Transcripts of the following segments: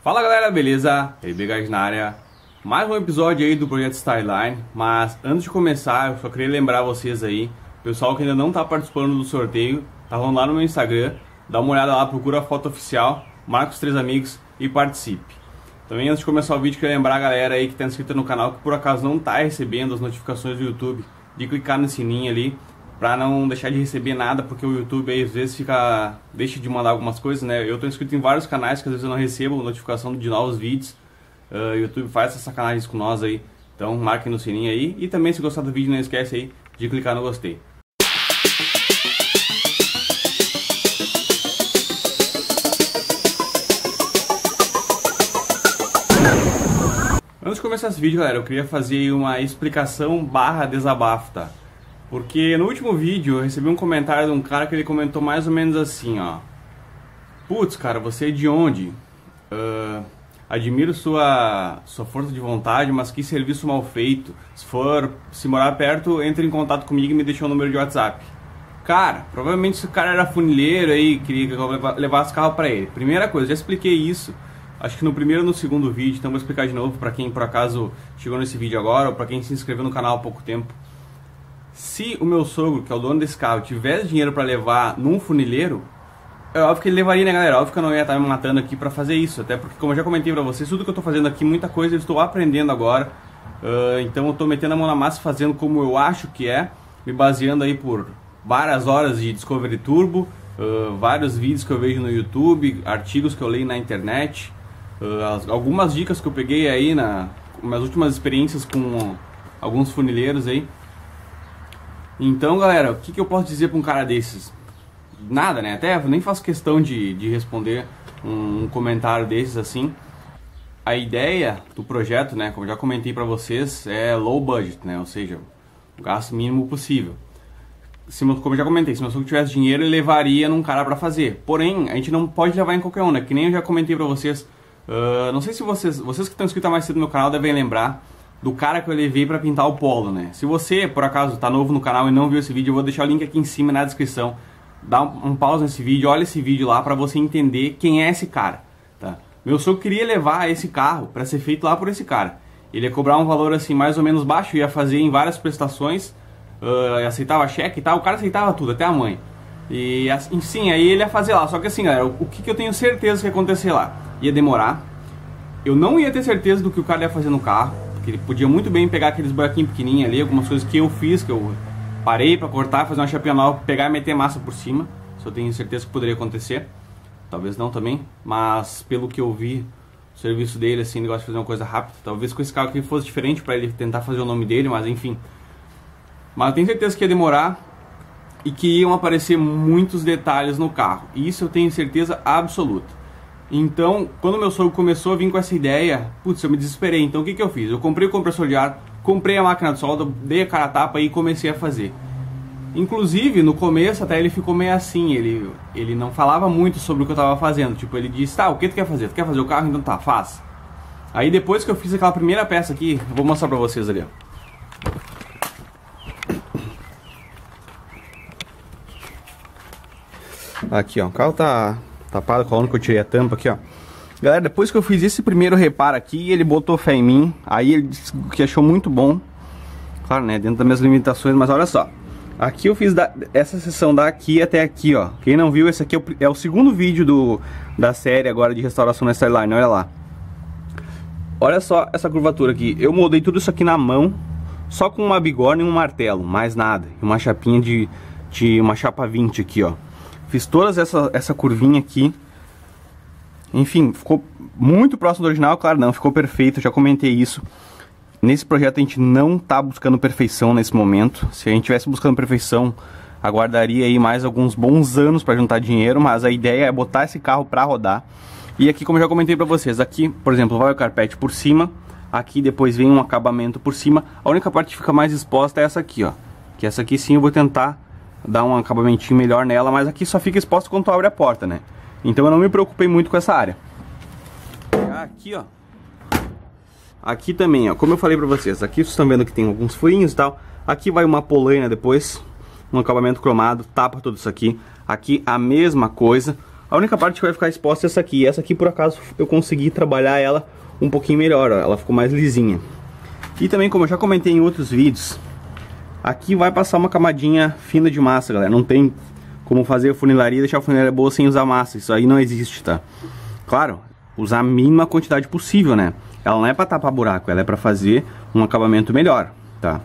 Fala galera, beleza? RB na área. Mais um episódio aí do Projeto Styline. Mas antes de começar, eu só queria lembrar vocês aí, pessoal que ainda não tá participando do sorteio, tá rolando lá no meu Instagram, dá uma olhada lá, procura a foto oficial, marca os 3 amigos e participe. Também antes de começar o vídeo, queria lembrar a galera aí que tá inscrita no canal, que por acaso não tá recebendo as notificações do YouTube, de clicar no sininho ali, pra não deixar de receber nada, porque o YouTube aí às vezes deixa de mandar algumas coisas, né? Eu tô inscrito em vários canais que às vezes eu não recebo notificação de novos vídeos. O YouTube faz essas sacanagens com nós aí, então marquem no sininho aí. E também, se gostar do vídeo, não esquece aí de clicar no gostei. Antes de começar esse vídeo, galera, eu queria fazer uma explicação barra desabafo, tá? Porque no último vídeo eu recebi um comentário de um cara que ele comentou mais ou menos assim, ó: putz, cara, você é de onde? Admiro sua força de vontade, mas que serviço mal feito. Se morar perto, entre em contato comigo e me deixa um número de WhatsApp. Cara, provavelmente esse cara era funileiro aí, queria que eu levasse carro pra ele. Primeira coisa, já expliquei isso, acho que no primeiro e no segundo vídeo, então vou explicar de novo pra quem por acaso chegou nesse vídeo agora, ou pra quem se inscreveu no canal há pouco tempo. Se o meu sogro, que é o dono desse carro, tivesse dinheiro pra levar num funileiro, é óbvio que ele levaria, né, galera? Óbvio que eu não ia estar me matando aqui pra fazer isso. Até porque, como eu já comentei pra vocês, tudo que eu tô fazendo aqui, muita coisa eu estou aprendendo agora. Então eu tô metendo a mão na massa, fazendo como eu acho que é, me baseando aí por várias horas de Discovery Turbo, vários vídeos que eu vejo no YouTube, artigos que eu leio na internet, algumas dicas que eu peguei aí nas minhas últimas experiências com alguns funileiros aí. Então, galera, o que eu posso dizer pra um cara desses? Nada, né? Até nem faço questão de responder um comentário desses assim. A ideia do projeto, né, como eu já comentei pra vocês, é low budget, né? Ou seja, o gasto mínimo possível. Como eu já comentei, se meu sogro tivesse dinheiro, ele levaria num cara pra fazer. Porém, a gente não pode levar em qualquer um, né? Que nem eu já comentei pra vocês. Não sei se vocês que estão inscritos há mais cedo no meu canal devem lembrar do cara que eu levei pra pintar o Polo, né? Se você, por acaso, tá novo no canal e não viu esse vídeo, eu vou deixar o link aqui em cima na descrição. Dá um pause nesse vídeo, olha esse vídeo lá pra você entender quem é esse cara, tá? Meu sogro queria levar esse carro pra ser feito lá por esse cara. Ele ia cobrar um valor assim mais ou menos baixo, ia fazer em várias prestações, aceitava cheque e tal, o cara aceitava tudo, até a mãe. E assim, sim, aí ele ia fazer lá, só que assim, galera, o que eu tenho certeza que ia acontecer lá? Ia demorar, eu não ia ter certeza do que o cara ia fazer no carro, porque ele podia muito bem pegar aqueles buraquinhos pequenininhos ali, algumas coisas que eu fiz, que eu parei pra cortar, fazer uma chapinha nova, pegar e meter massa por cima. Isso eu tenho certeza que poderia acontecer. Talvez não também, mas pelo que eu vi, o serviço dele, assim, ele gosta de fazer uma coisa rápida. Talvez com esse carro aqui fosse diferente pra ele tentar fazer o nome dele, mas enfim. Mas eu tenho certeza que ia demorar e que iam aparecer muitos detalhes no carro. E isso eu tenho certeza absoluta. Então, quando meu sogro começou a vir com essa ideia, putz, eu me desesperei. Então o que eu fiz? Eu comprei o compressor de ar, comprei a máquina de solda, dei a cara a tapa e comecei a fazer. Inclusive, no começo até ele ficou meio assim, ele não falava muito sobre o que eu tava fazendo. Tipo, ele disse, tá, o que tu quer fazer? Tu quer fazer o carro? Então tá, faz. Aí depois que eu fiz aquela primeira peça aqui, eu vou mostrar pra vocês ali, ó. Aqui, ó, o carro tá tapado com a onda que eu tirei a tampa aqui, ó. Galera, depois que eu fiz esse primeiro reparo aqui, ele botou fé em mim. Aí ele disse que achou muito bom. Claro, né, dentro das minhas limitações, mas olha só. Aqui eu fiz essa seção daqui até aqui, ó. Quem não viu, esse aqui é o segundo vídeo da série agora de restauração na Styline, olha lá. Olha só essa curvatura aqui. Eu moldei tudo isso aqui na mão, só com uma bigorna e um martelo, mais nada. E uma chapinha de uma chapa 20 aqui, ó. Fiz todas essa curvinha aqui. Enfim, ficou muito próximo do original, claro não, ficou perfeito, já comentei isso. Nesse projeto a gente não tá buscando perfeição nesse momento. Se a gente estivesse buscando perfeição, aguardaria aí mais alguns bons anos para juntar dinheiro, mas a ideia é botar esse carro para rodar. E aqui, como eu já comentei para vocês, aqui, por exemplo, vai o carpete por cima, aqui depois vem um acabamento por cima. A única parte que fica mais exposta é essa aqui, ó. Que essa aqui sim eu vou tentar dar um acabamentinho melhor nela, mas aqui só fica exposto quando tu abre a porta, né? Então eu não me preocupei muito com essa área. Aqui, ó. Aqui também, ó. Como eu falei pra vocês, aqui vocês estão vendo que tem alguns furinhos e tal. Aqui vai uma polaina depois, um acabamento cromado, tapa tudo isso aqui. Aqui a mesma coisa. A única parte que vai ficar exposta é essa aqui. Essa aqui, por acaso, eu consegui trabalhar ela um pouquinho melhor, ó. Ela ficou mais lisinha. E também, como eu já comentei em outros vídeos, aqui vai passar uma camadinha fina de massa, galera. Não tem como fazer a funilaria e deixar a funilaria boa sem usar massa. Isso aí não existe, tá? Claro, usar a mínima quantidade possível, né? Ela não é pra tapar buraco, ela é pra fazer um acabamento melhor, tá?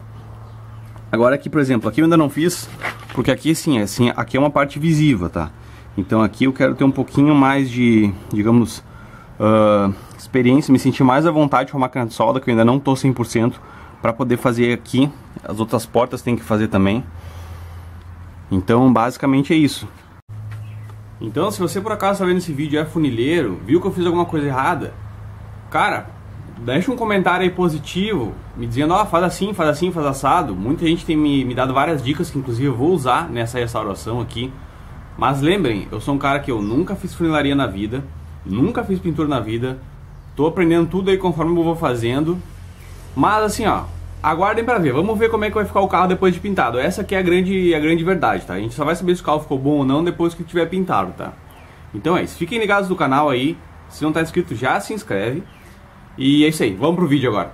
Agora aqui, por exemplo, aqui eu ainda não fiz, porque aqui assim, aqui é uma parte visível, tá? Então aqui eu quero ter um pouquinho mais de, digamos, experiência, me sentir mais à vontade com a máquina de solda, que eu ainda não tô 100% para poder fazer aqui. As outras portas tem que fazer também. Então basicamente é isso. Então se você por acaso está vendo esse vídeo e é funileiro, viu que eu fiz alguma coisa errada, cara, deixa um comentário aí positivo, me dizendo, ó, faz assim, faz assim, faz assado. Muita gente tem me dado várias dicas que inclusive eu vou usar nessa restauração aqui. Mas lembrem, eu sou um cara que eu nunca fiz funilaria na vida, nunca fiz pintura na vida, tô aprendendo tudo aí conforme eu vou fazendo. Mas assim, ó, aguardem pra ver, vamos ver como é que vai ficar o carro depois de pintado. Essa aqui é a grande verdade, tá? A gente só vai saber se o carro ficou bom ou não depois que tiver pintado, tá? Então é isso, fiquem ligados no canal aí, se não tá inscrito já se inscreve. E é isso aí, vamos pro vídeo agora.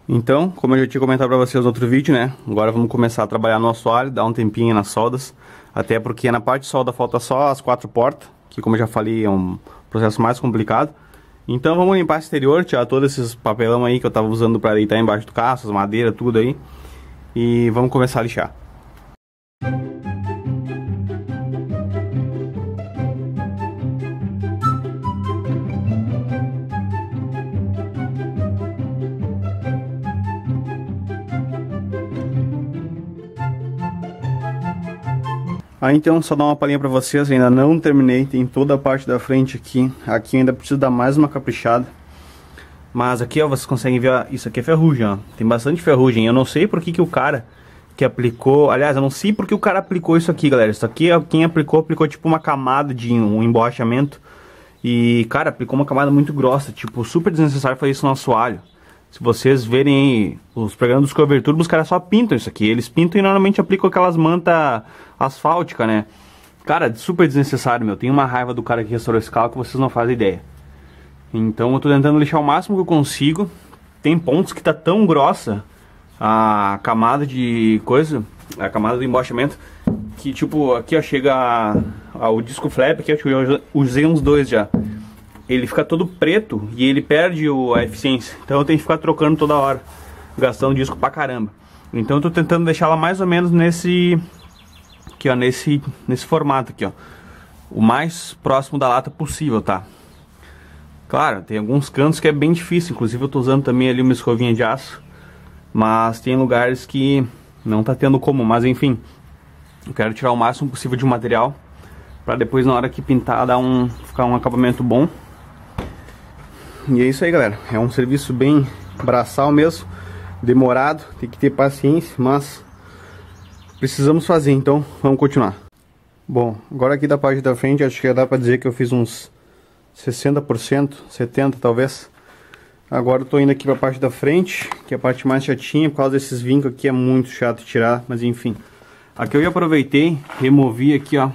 Então, como eu já tinha comentado pra vocês no outro vídeo, né? Agora vamos começar a trabalhar no assoalho, dar um tempinho nas soldas. Até porque na parte de solda falta só as 4 portas, que como eu já falei é um processo mais complicado. Então vamos limpar o exterior, tirar todos esses papelão aí que eu tava usando pra deitar embaixo do carro, essas madeiras, tudo aí. E vamos começar a lixar. Aí então só dar uma palhinha pra vocês, ainda não terminei, tem toda a parte da frente aqui. Aqui ainda preciso dar mais uma caprichada. Mas aqui ó, vocês conseguem ver, ó, isso aqui é ferrugem, ó. Tem bastante ferrugem, eu não sei por que o cara que aplicou, aliás, eu não sei por que o cara aplicou isso aqui, galera. Isso aqui, ó, quem aplicou tipo uma camada de um emborrachamento. E cara, aplicou uma camada muito grossa, tipo, super desnecessário fazer isso no assoalho. Se vocês verem aí os programas dos Cover Turbo, os caras só pintam isso aqui. Eles pintam e normalmente aplicam aquelas mantas asfálticas, né? Cara, super desnecessário, meu. Tem uma raiva do cara que restaurou esse carro que vocês não fazem ideia. Então eu tô tentando lixar o máximo que eu consigo. Tem pontos que tá tão grossa a camada de coisa, a camada do embaixamento, que tipo, aqui ó, chega o disco flap, que eu usei uns 2 já. Ele fica todo preto e ele perde a eficiência. Então eu tenho que ficar trocando toda hora, gastando disco pra caramba. Então eu tô tentando deixar ela mais ou menos nesse aqui, ó, nesse formato aqui, ó, o mais próximo da lata possível, tá? Claro, tem alguns cantos que é bem difícil. Inclusive eu tô usando também ali uma escovinha de aço, mas tem lugares que não tá tendo como. Mas enfim, eu quero tirar o máximo possível de material pra depois na hora que pintar ficar um acabamento bom. E é isso aí, galera, é um serviço bem braçal mesmo, demorado, tem que ter paciência, mas precisamos fazer, então vamos continuar. Bom, agora aqui da parte da frente, acho que já dá pra dizer que eu fiz uns 60%, 70% talvez. Agora eu tô indo aqui pra parte da frente, que é a parte mais chatinha, por causa desses vincos aqui, é muito chato tirar, mas enfim. Aqui eu já aproveitei, removi aqui, ó,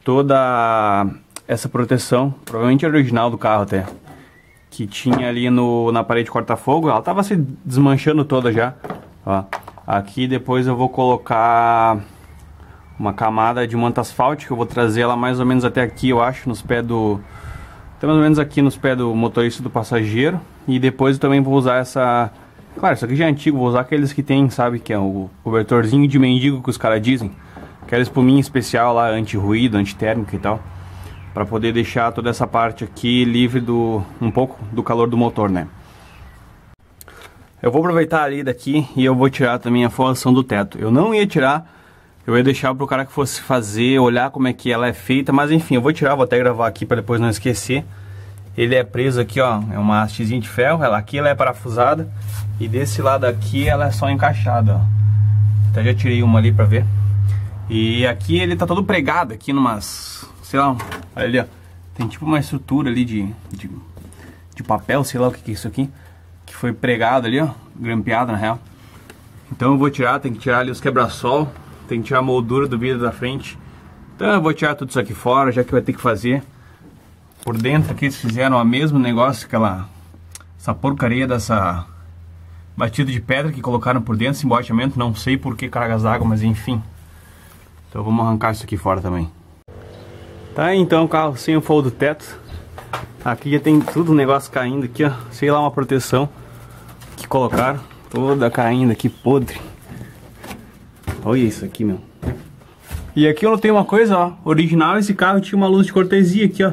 toda essa proteção, provavelmente original do carro até, que tinha ali na parede corta-fogo. Ela tava se desmanchando toda já, ó. Aqui depois eu vou colocar uma camada de manta asfáltica. Eu vou trazer ela mais ou menos até aqui, eu acho, nos pés do... até mais ou menos aqui nos pés do motorista e do passageiro. E depois eu também vou usar essa... claro, isso aqui já é antigo, vou usar aqueles que tem, sabe, que é o cobertorzinho de mendigo que os caras dizem. Aquela espuminha especial lá, anti-ruído, anti-térmico e tal, para poder deixar toda essa parte aqui livre um pouco do calor do motor, né? Eu vou aproveitar ali daqui e eu vou tirar também a forração do teto. Eu não ia tirar, eu ia deixar pro cara que fosse fazer, olhar como é que ela é feita, mas enfim, eu vou tirar, vou até gravar aqui para depois não esquecer. Ele é preso aqui, ó, é uma hastezinha de ferro, aqui ela é parafusada e desse lado aqui ela é só encaixada, ó. Até já tirei uma ali para ver. E aqui ele tá todo pregado aqui numas, sei lá, olha ali, ó, tem tipo uma estrutura ali de papel, sei lá o que é isso aqui, que foi pregado ali, ó, grampeado na real. Então eu vou tirar, tem que tirar ali os quebra-sol, tem que tirar a moldura do vidro da frente, Então eu vou tirar tudo isso aqui fora, já que vai ter que fazer. Por dentro aqui eles fizeram o mesmo negócio, essa porcaria dessa batida de pedra que colocaram por dentro, esse embaixamento, não sei por que cargas d'água, mas enfim. Então vamos arrancar isso aqui fora também. Tá, então o carro sem o forro do teto. Aqui já tem tudo, um negócio caindo aqui, ó. Sei lá, uma proteção que colocaram. Toda caindo aqui, podre. Olha isso aqui, meu. E aqui eu notei uma coisa, ó. Original, esse carro tinha uma luz de cortesia aqui, ó.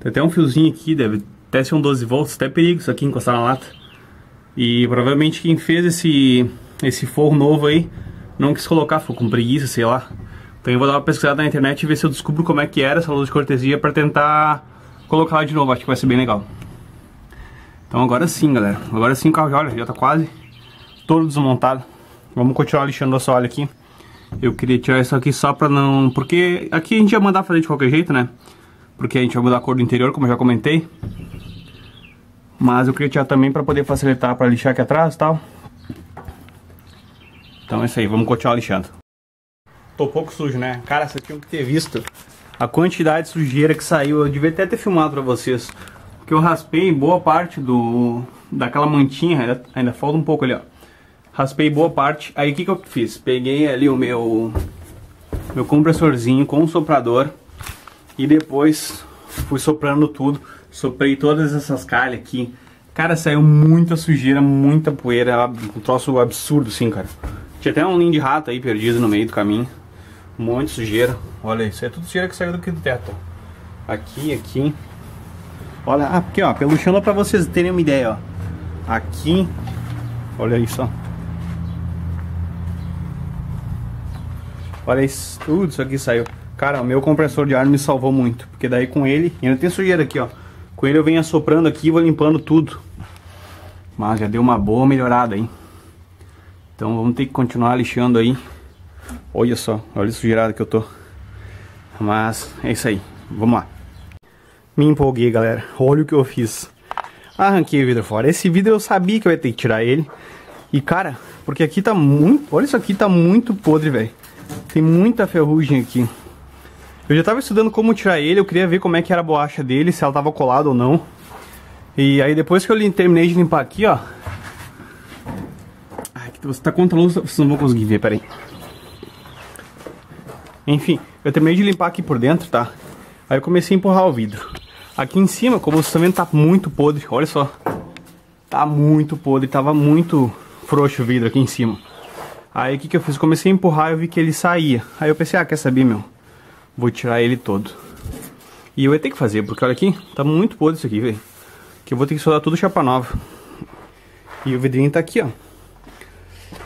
Tem até um fiozinho aqui, deve até ser um 12 volts. Até perigo isso aqui encostar na lata. E provavelmente quem fez esse forro novo aí não quis colocar, ficou com preguiça, sei lá. Então eu vou dar uma pesquisada na internet e ver se eu descubro como é que era essa luz de cortesia pra tentar colocar lá de novo. Acho que vai ser bem legal. Então agora sim, galera. Agora sim o carro já tá quase todo desmontado. Vamos continuar lixando o assoalho aqui. Eu queria tirar isso aqui só pra não... Porque aqui a gente ia mandar fazer de qualquer jeito, né? Porque a gente vai mudar a cor do interior, como eu já comentei. Mas eu queria tirar também pra poder facilitar pra lixar aqui atrás e tal. Então é isso aí, vamos continuar lixando. Tô um pouco sujo, né? Cara, vocês tinham que ter visto a quantidade de sujeira que saiu. Eu devia até ter filmado pra vocês. Porque eu raspei boa parte daquela mantinha, ainda falta um pouco ali, ó. Raspei boa parte. Aí o que eu fiz? Peguei ali o meu compressorzinho com o soprador. E depois fui soprando tudo. Soprei todas essas calhas aqui. Cara, saiu muita sujeira, muita poeira. Um troço absurdo assim, cara. Tinha até um ninho de rato aí perdido no meio do caminho. Um monte de sujeira. Olha, isso é tudo sujeira que saiu daqui do teto. Aqui. Olha, aqui ó, pelo chão pra vocês terem uma ideia, ó. Aqui. Olha isso, ó. Olha isso, tudo isso aqui saiu. Cara, o meu compressor de ar me salvou muito. Porque daí com ele, e ainda tem sujeira aqui, ó. Com ele eu venho assoprando aqui e vou limpando tudo. Mas já deu uma boa melhorada, hein. Então vamos ter que continuar lixando aí. Olha só, olha a sujeirada que eu tô. Mas é isso aí, vamos lá. Me empolguei, galera. Olha o que eu fiz. Arranquei o vidro fora. Esse vidro eu sabia que eu ia ter que tirar ele. E cara, porque aqui tá muito... Olha isso aqui, tá muito podre, velho. Tem muita ferrugem aqui. Eu já tava estudando como tirar ele. Eu queria ver como é que era a borracha dele, se ela tava colada ou não. E aí depois que eu terminei de limpar aqui, ó. Ai, que você tá contra a luz, vocês não vão conseguir ver, peraí. Enfim, eu terminei de limpar aqui por dentro, tá? Aí eu comecei a empurrar o vidro. Aqui em cima, como vocês estão vendo, tá muito podre. Olha só. Tá muito podre, tava muito frouxo o vidro aqui em cima. Aí o que eu fiz? Comecei a empurrar e eu vi que ele saía. Aí eu pensei, quer saber, meu? Vou tirar ele todo. E eu ia ter que fazer, porque olha aqui, tá muito podre isso aqui, velho. Que eu vou ter que soldar tudo chapa nova. E o vidrinho tá aqui, ó.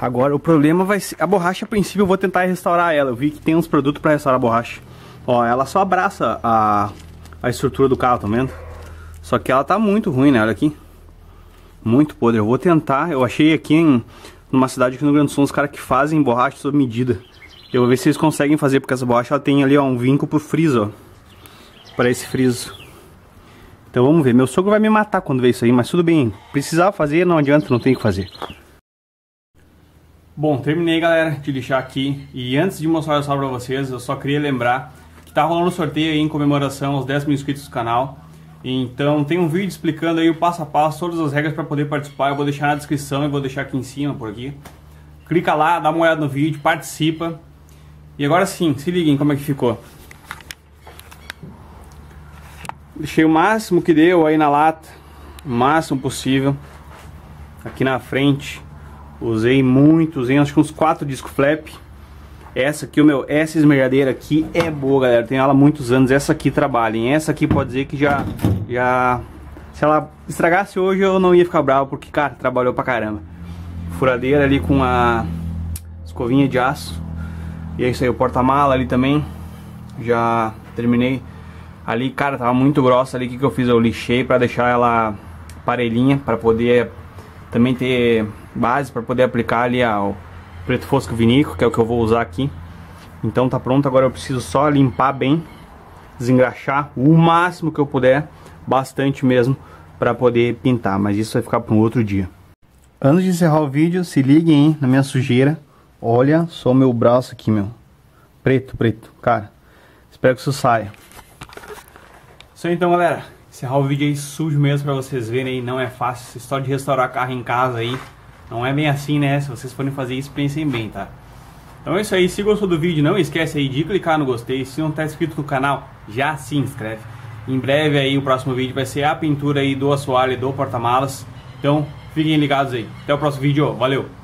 Agora o problema vai ser... A borracha, a princípio, eu vou tentar restaurar ela. Eu vi que tem uns produtos pra restaurar a borracha. Ó, ela só abraça a estrutura do carro, tá vendo? Só que ela tá muito ruim, né? Olha aqui. Muito podre. Eu vou tentar. Eu achei aqui numa cidade aqui no Rio Grande do Sul uns caras que fazem borracha sob medida. Eu vou ver se eles conseguem fazer, porque essa borracha ela tem ali, ó, um vinco pro friso, ó. Para esse friso. Então vamos ver. Meu sogro vai me matar quando ver isso aí, mas tudo bem. Precisava fazer, não adianta, não tem o que fazer. Bom, terminei, galera, de lixar aqui. E antes de mostrar só pra vocês, eu só queria lembrar que tá rolando um sorteio aí em comemoração aos 10 mil inscritos do canal. Então tem um vídeo explicando aí o passo a passo, todas as regras para poder participar. Eu vou deixar na descrição e vou deixar aqui em cima, por aqui. Clica lá, dá uma olhada no vídeo, participa. E agora sim, se liguem como é que ficou. Deixei o máximo que deu aí na lata, o máximo possível. Aqui na frente, usei acho que uns 4 discos flap. Essa aqui, essa esmerilhadeira aqui é boa, galera. Tem ela há muitos anos. Essa aqui trabalha, hein? Essa aqui pode dizer que já... Se ela estragasse hoje, eu não ia ficar bravo, porque, cara, trabalhou pra caramba. Furadeira ali com a escovinha de aço. E é isso aí, o porta-mala ali também. Já terminei. Ali, cara, tava muito grossa ali. O que eu fiz? Eu lixei pra deixar ela parelhinha, pra poder também ter base, pra poder aplicar ali o preto fosco vinílico, que é o que eu vou usar aqui. Então tá pronto, agora eu preciso só limpar bem, desengraxar o máximo que eu puder, bastante mesmo, pra poder pintar, mas isso vai ficar para um outro dia. Antes de encerrar o vídeo, se liguem, hein, na minha sujeira. Olha só meu braço aqui, meu. Preto, cara. Espero que isso saia. Isso aí então, galera. Encerrar o vídeo aí sujo mesmo pra vocês verem aí. Não é fácil essa história de restaurar carro em casa aí. Não é bem assim, né? Se vocês forem fazer isso, pensem bem, tá? Então é isso aí. Se gostou do vídeo, não esquece aí de clicar no gostei. Se não tá inscrito no canal, já se inscreve. Em breve aí o próximo vídeo vai ser a pintura aí do assoalho do porta-malas. Então fiquem ligados aí. Até o próximo vídeo. Valeu!